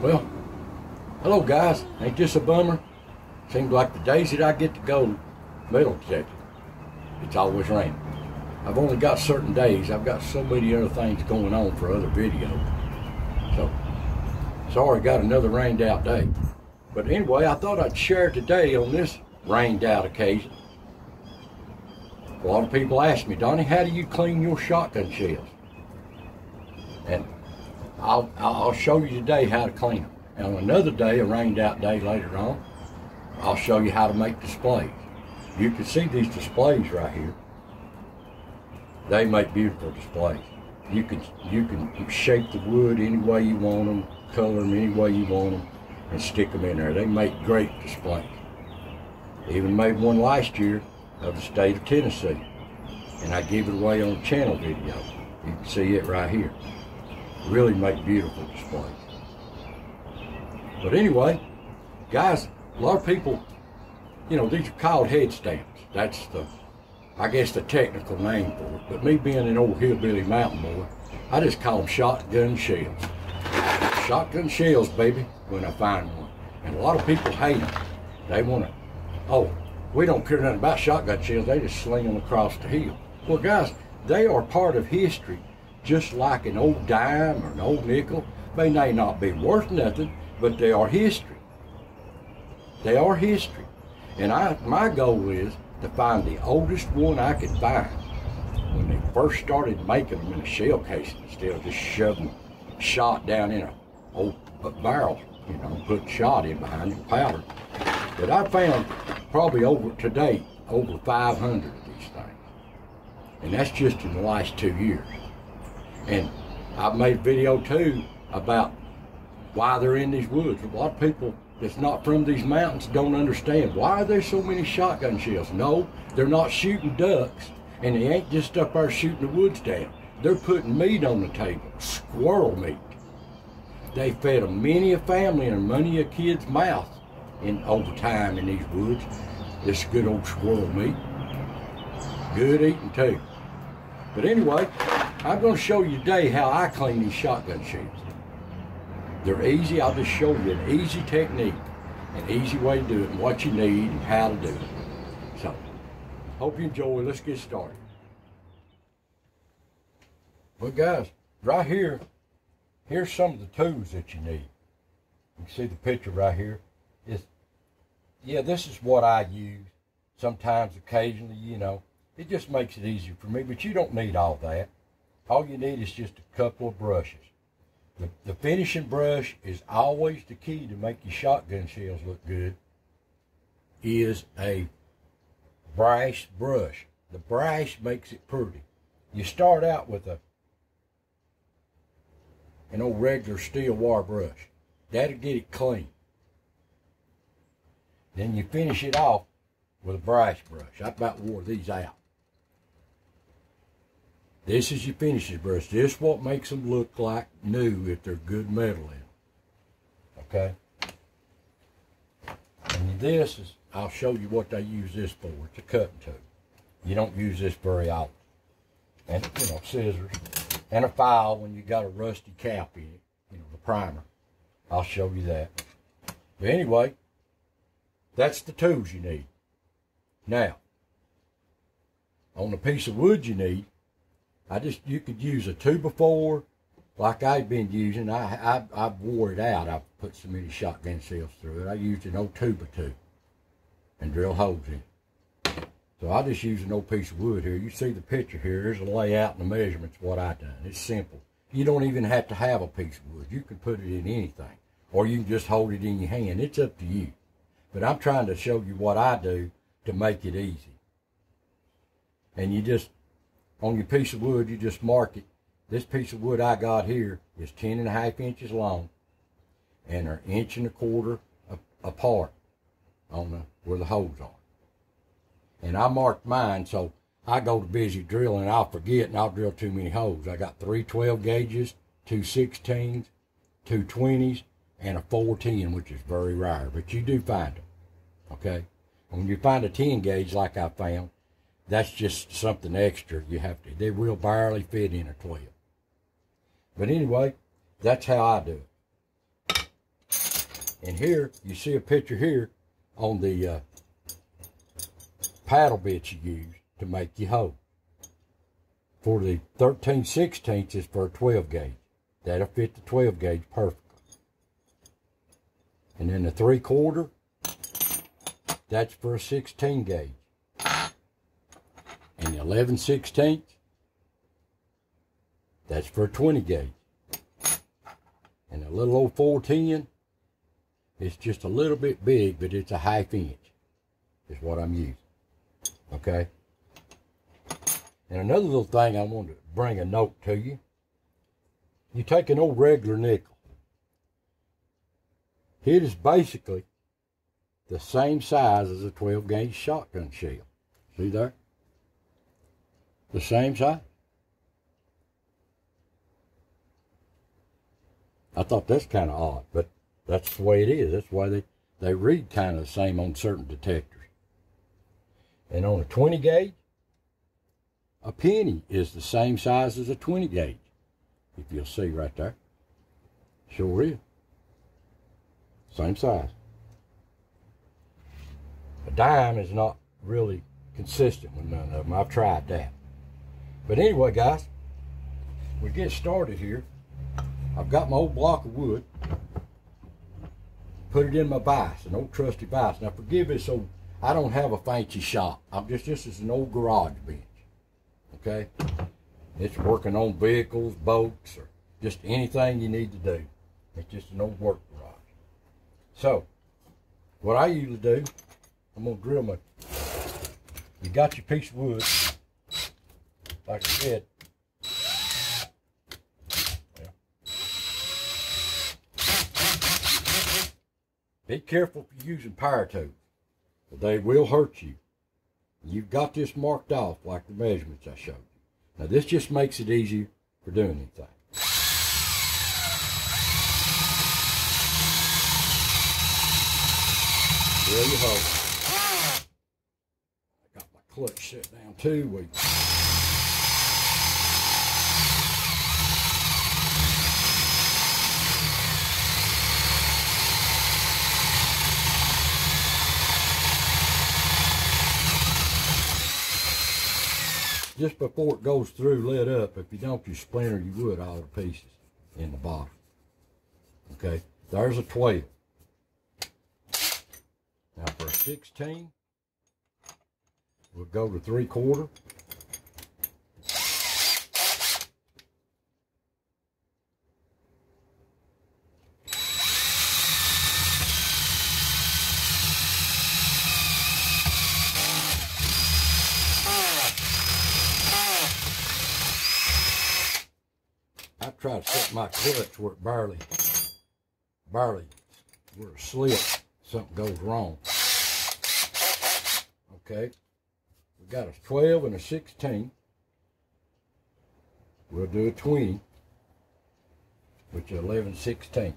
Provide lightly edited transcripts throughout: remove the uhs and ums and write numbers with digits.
Well, hello guys, ain't this a bummer? Seems like the days that I get to go metal detecting, it's always raining. I've only got certain days, I've got so many other things going on for other videos. So, sorry got another rained out day. But anyway, I thought I'd share today on this rained out occasion. A lot of people ask me, Donnie, how do you clean your shotgun shells? And I'll show you today how to clean them. And on another day, a rained out day later on, I'll show you how to make displays. You can see these displays right here. They make beautiful displays. You can shape the wood any way you want them, color them any way you want them, and stick them in there. They make great displays. I even made one last year of the state of Tennessee, and I gave it away on a channel video. You can see it right here. Really make beautiful displays. But anyway, guys, a lot of people, you know, these are called headstands. That's the, I guess, the technical name for it. But me being an old hillbilly mountain boy, I just call them shotgun shells. Shotgun shells, baby, when I find one. And a lot of people hate them. They want to, oh, we don't care nothing about shotgun shells. They just sling them across the hill. Well, guys, they are part of history. Just like an old dime or an old nickel. They may not be worth nothing, but they are history. They are history. And my goal is to find the oldest one I can find when they first started making them in a shell casing instead of just shoving shot down in a old barrel, you know, put shot in behind it, powder. But I found probably to date, over 500 of these things. And that's just in the last 2 years. And I've made a video too about why they're in these woods. A lot of people that's not from these mountains don't understand why are there so many shotgun shells. No, they're not shooting ducks, and they ain't just up there shooting the woods down. They're putting meat on the table, squirrel meat. They fed many a family and many a kid's mouth over time in these woods. This good old squirrel meat. Good eating too. But anyway, I'm going to show you today how I clean these shotgun shells. They're easy. I'll just show you an easy technique, an easy way to do it, and what you need and how to do it. So, hope you enjoy. Let's get started. Well, guys, right here, here's some of the tools that you need. You can see the picture right here. This is what I use. Sometimes, occasionally, you know, it just makes it easier for me, but you don't need all that. All you need is just a couple of brushes. The finishing brush is always the key to make your shotgun shells look good, is a brass brush. The brass makes it pretty. You start out with an old regular steel wire brush. That'll get it clean. Then you finish it off with a brass brush. I about wore these out. This is your finishes brush. This is what makes them look like new if they're good metal in them. Okay? And this is, I'll show you what they use this for. It's a cutting tool. You don't use this very often. And, you know, scissors. And a file when you got a rusty cap in it. You know, the primer. I'll show you that. But anyway, that's the tools you need. Now, on the piece of wood you need, you could use a 2x4 like I've been using. I wore it out. I've put so many shotgun shells through it. I used an old 2x2 and drill holes in it. So I just use an old piece of wood here. You see the picture here. There's a layout and the measurements of what I done. It's simple. You don't even have to have a piece of wood. You can put it in anything. Or you can just hold it in your hand. It's up to you. But I'm trying to show you what I do to make it easy. And you just, on your piece of wood, you just mark it. This piece of wood I got here is 10.5 inches long and they're 1.25 inches apart on where the holes are. And I marked mine, so I go to busy drilling, I'll forget and I'll drill too many holes. I got 3 12 gauges, 2 16s, 2 20s, and a 410, which is very rare, but you do find them, okay? When you find a 10 gauge like I found, that's just something extra you have to. They will barely fit in a 12. But anyway, that's how I do it. And here, you see a picture here on the paddle bits you use to make your hoe. For the 13/16 is for a 12 gauge. That'll fit the 12 gauge perfectly. And then the 3/4, that's for a 16 gauge. And the 11/16, that's for a 20 gauge. And the little old 410, it's just a little bit big, but it's a 1/2 inch, is what I'm using. Okay? And another little thing I wanted to bring a note to you. You take an old regular nickel. It is basically the same size as a 12 gauge shotgun shell. See there? The same size. I thought that's kind of odd, but that's the way it is. That's why they read kind of the same on certain detectors. And on a 20 gauge, a penny is the same size as a 20 gauge. If you'll see right there. Sure is. Same size. A dime is not really consistent with none of them. I've tried that. But anyway, guys, we get started here. I've got my old block of wood. Put it in my vise, an old trusty vise. Now forgive this old, I don't have a fancy shop. I'm just as an old garage bench. Okay? It's working on vehicles, boats, or just anything you need to do. It's just an old work garage. So, what I usually do, I'm going to drill my, you got your piece of wood, like I said. Be careful if you're using power tools. They will hurt you. You've got this marked off like the measurements I showed you. Now this just makes it easier for doing anything. There you go. I got my clutch set down too. Just before it goes through, let up. If you don't, you splinter your wood all to pieces in the bottom. Okay, there's a 12. Now for a 16, we'll go to 3/4. I try to set my clutch where it barely, where it slips, something goes wrong. Okay, we got a 12 and a 16. We'll do a 20, which is 11/16.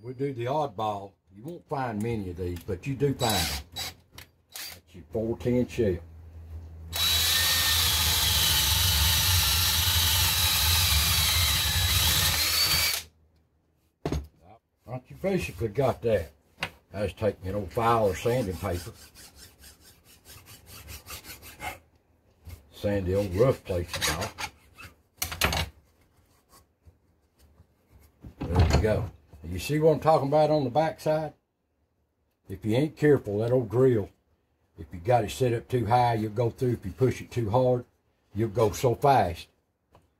We do the oddball. You won't find many of these, but you do find them. That's your 410 shell. Once you basically got that, I just take an old file or sanding paper, sand the old rough places off. There you go. You see what I'm talking about on the back side? If you ain't careful, that old drill, if you got it set up too high, you'll go through. If you push it too hard, you'll go so fast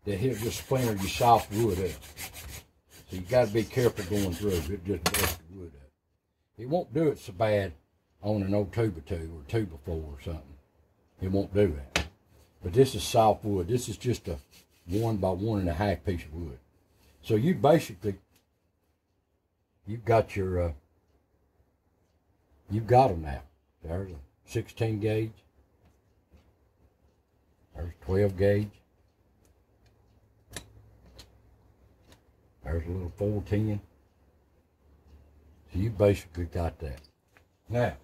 that he'll just splinter your soft wood up. So you got to be careful going through. It'll just bust the wood up. It won't do it so bad on an old 2x2 or 2x4 or something. It won't do that. But this is soft wood. This is just a 1 by 1.5 piece of wood. So you basically, you've got your, you've got them now. There's a 16 gauge. There's 12 gauge. There's a little 410. So you basically got that. Now,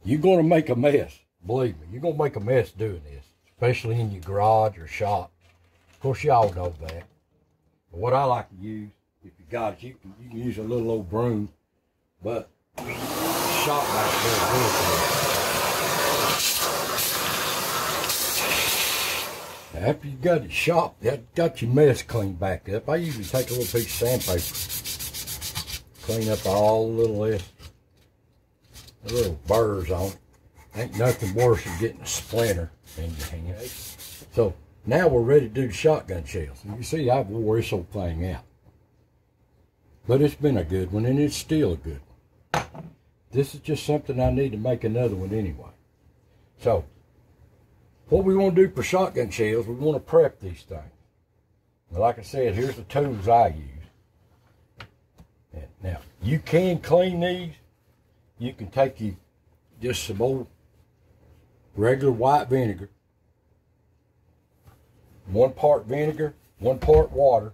you're going to make a mess. Believe me, you're going to make a mess doing this, especially in your garage or shop. Of course, y'all know that. But what I like to use, if you got it, you can use a little old broom, but shop back there. Now, after you got it shop, got your mess cleaned back up, I usually take a little piece of sandpaper, clean up all the little burrs on it. Ain't nothing worse than getting a splinter in your hand. So now we're ready to do the shotgun shells. And you see, I've wore this whole thing out. But it's been a good one, and it's still a good one. This is just something I need to make another one anyway. So, what we want to do for shotgun shells, we want to prep these things. Now, like I said, here's the tools I use. And now, you can clean these. You can take just some old regular white vinegar, 1 part vinegar, 1 part water,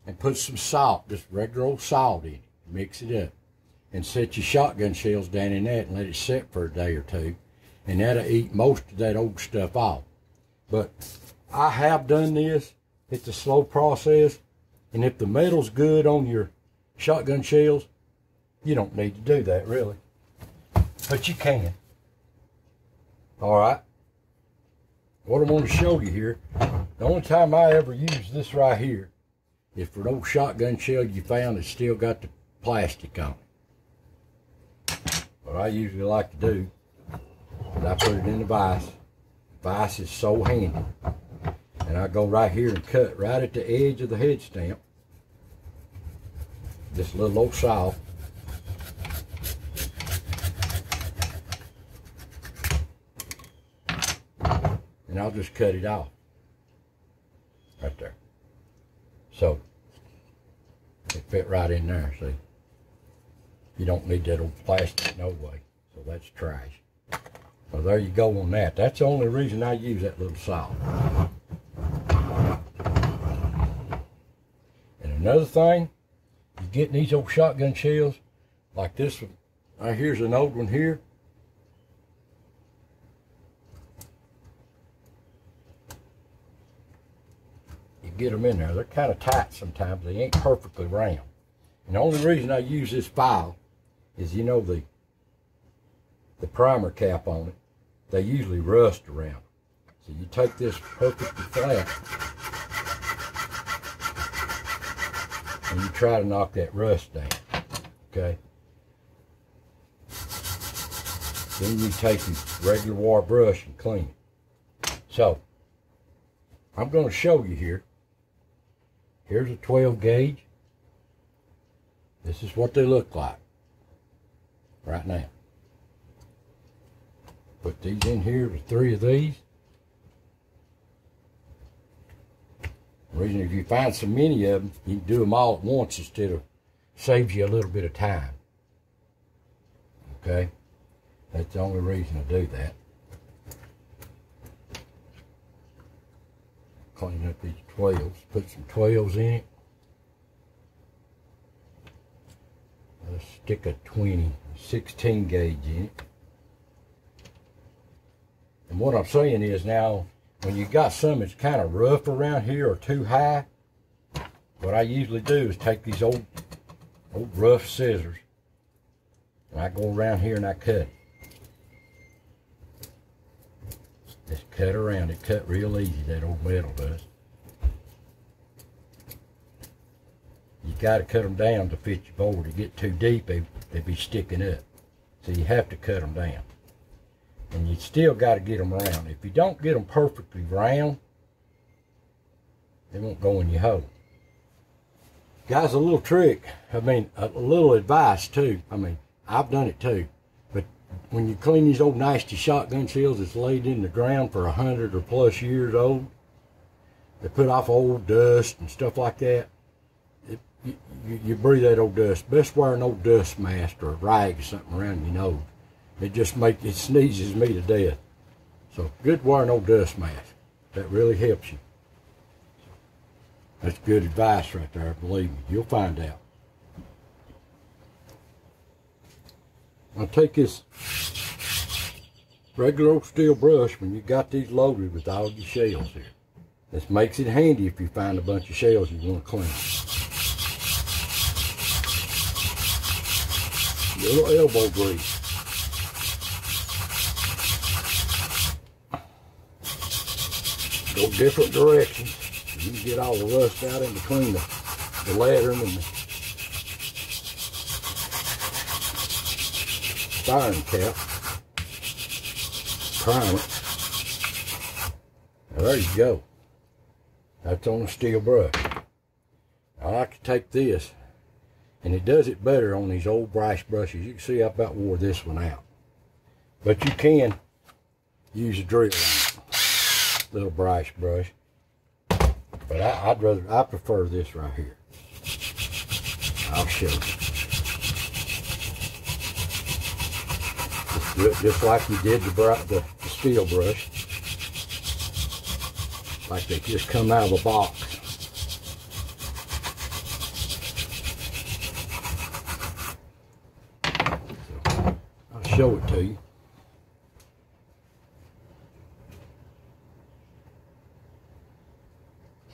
and put some salt, just regular old salt in it. Mix it up. And set your shotgun shells down in that and let it set for a day or two. And that'll eat most of that old stuff off. But I have done this. It's a slow process. And if the metal's good on your shotgun shells, you don't need to do that really. But you can. Alright. What I want to show you here, the only time I ever use this right here is for an old shotgun shell you found that's still got the plastic on it. What I usually like to do is I put it in the vise. The vise is so handy. And I go right here and cut right at the edge of the head stamp. This little old saw. And I'll just cut it off. Right there. So, it fit right in there, see? You don't need that old plastic, no way. So that's trash. So there you go on that. That's the only reason I use that little saw. And another thing, you getting these old shotgun shells, like this one. Here's an old one here. Get them in there. They're kind of tight sometimes. They ain't perfectly round. And the only reason I use this file is, you know, the primer cap on it, they usually rust around. So you take this perfectly flat and you try to knock that rust down. Okay? Then you take your regular wire brush and clean it. So, I'm going to show you here. Here's a 12 gauge. This is what they look like right now. Put these in here with 3 of these. The reason, if you find so many of them, you can do them all at once instead of saves you a little bit of time. Okay? That's the only reason I do that. Clean up these 12s, put some 12s in it. Let's stick a 16 gauge in it. And what I'm saying is now, when you got some that's kind of rough around here or too high, what I usually do is take these old rough scissors and I go around here and I cut it. Just cut around it, cut real easy, that old metal does. You got to cut them down to fit your board. If you get too deep, they'd be sticking up. So you have to cut them down. And you still got to get them round. If you don't get them perfectly round, they won't go in your hole. Guys, a little trick, a little advice too. I've done it too. But when you clean these old nasty shotgun shells that's laid in the ground for 100 or plus years old, they put off old dust and stuff like that. You breathe that old dust. Best wear an old dust mask or a rag or something around your nose. It sneezes me to death. So good wearing old dust mask. That really helps you. That's good advice right there, believe me. You'll find out. I'll take this regular old steel brush when you got these loaded with all your shells here. This makes it handy if you find a bunch of shells you want to clean. Little elbow grease. Go different directions. You can get all the rust out in between the lettering and the firing cap. Prime it. Now there you go. That's on a steel brush. I like to take this, and it does it better on these old brass brushes. You can see I about wore this one out. But you can use a drill on it. Little brass brush. But I prefer this right here. I'll show you. Just do it just like you did the steel brush. Like they just come out of a box. So, I'll show it to you.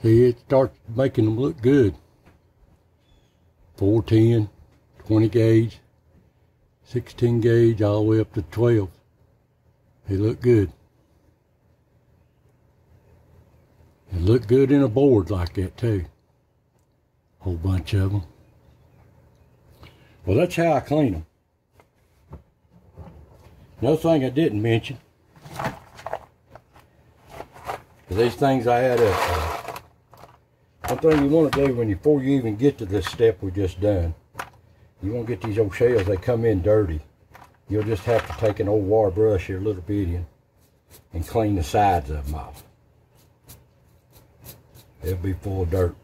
See, it starts making them look good. 410, 20 gauge, 16 gauge, all the way up to 12. They look good. They look good in a board like that too. Whole bunch of them. Well, that's how I clean them. Another thing I didn't mention, these things I add up. One thing you want to do before you even get to this step we just done, you want to get these old shells, they come in dirty. You'll just have to take an old wire brush here, a little bit in, and clean the sides of them off. They'll be full of dirt.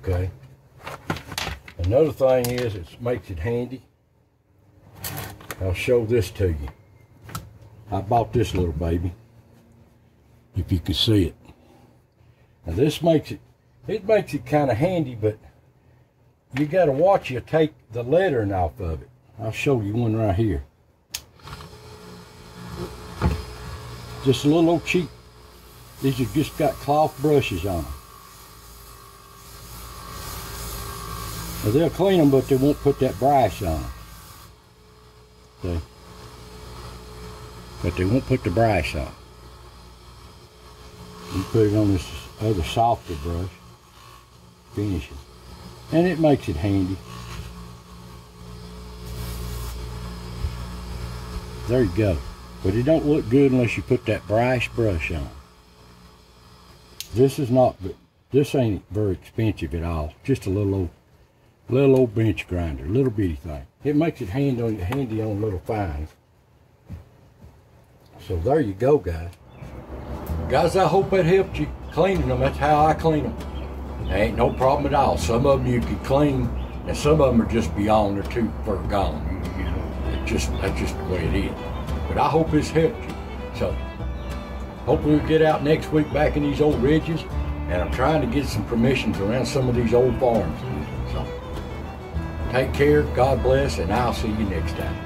Okay. Another thing is, it makes it handy. I'll show this to you. I bought this little baby, if you can see it. Now this makes it kind of handy, but you got to watch you take the lettering off of it. I'll show you one right here. Just a little old cheap. These have just got cloth brushes on them. Now they'll clean them, but they won't put that brass on them. See? But they won't put the brass on. You put it on this other softer brush, finishing, and it makes it handy. There you go. But it don't look good unless you put that brass brush on. This is not, this ain't very expensive at all. Just a little old bench grinder, little bitty thing. It makes it handy on little finds. So there you go, guys. Guys, I hope that helped you cleaning them. That's how I clean them. There ain't no problem at all. Some of them you can clean, and some of them are just beyond their too far gone. You know, that's just the way it is. But I hope this helped you. So, hopefully we'll get out next week back in these old ridges, and I'm trying to get some permissions around some of these old farms. So, take care, God bless, and I'll see you next time.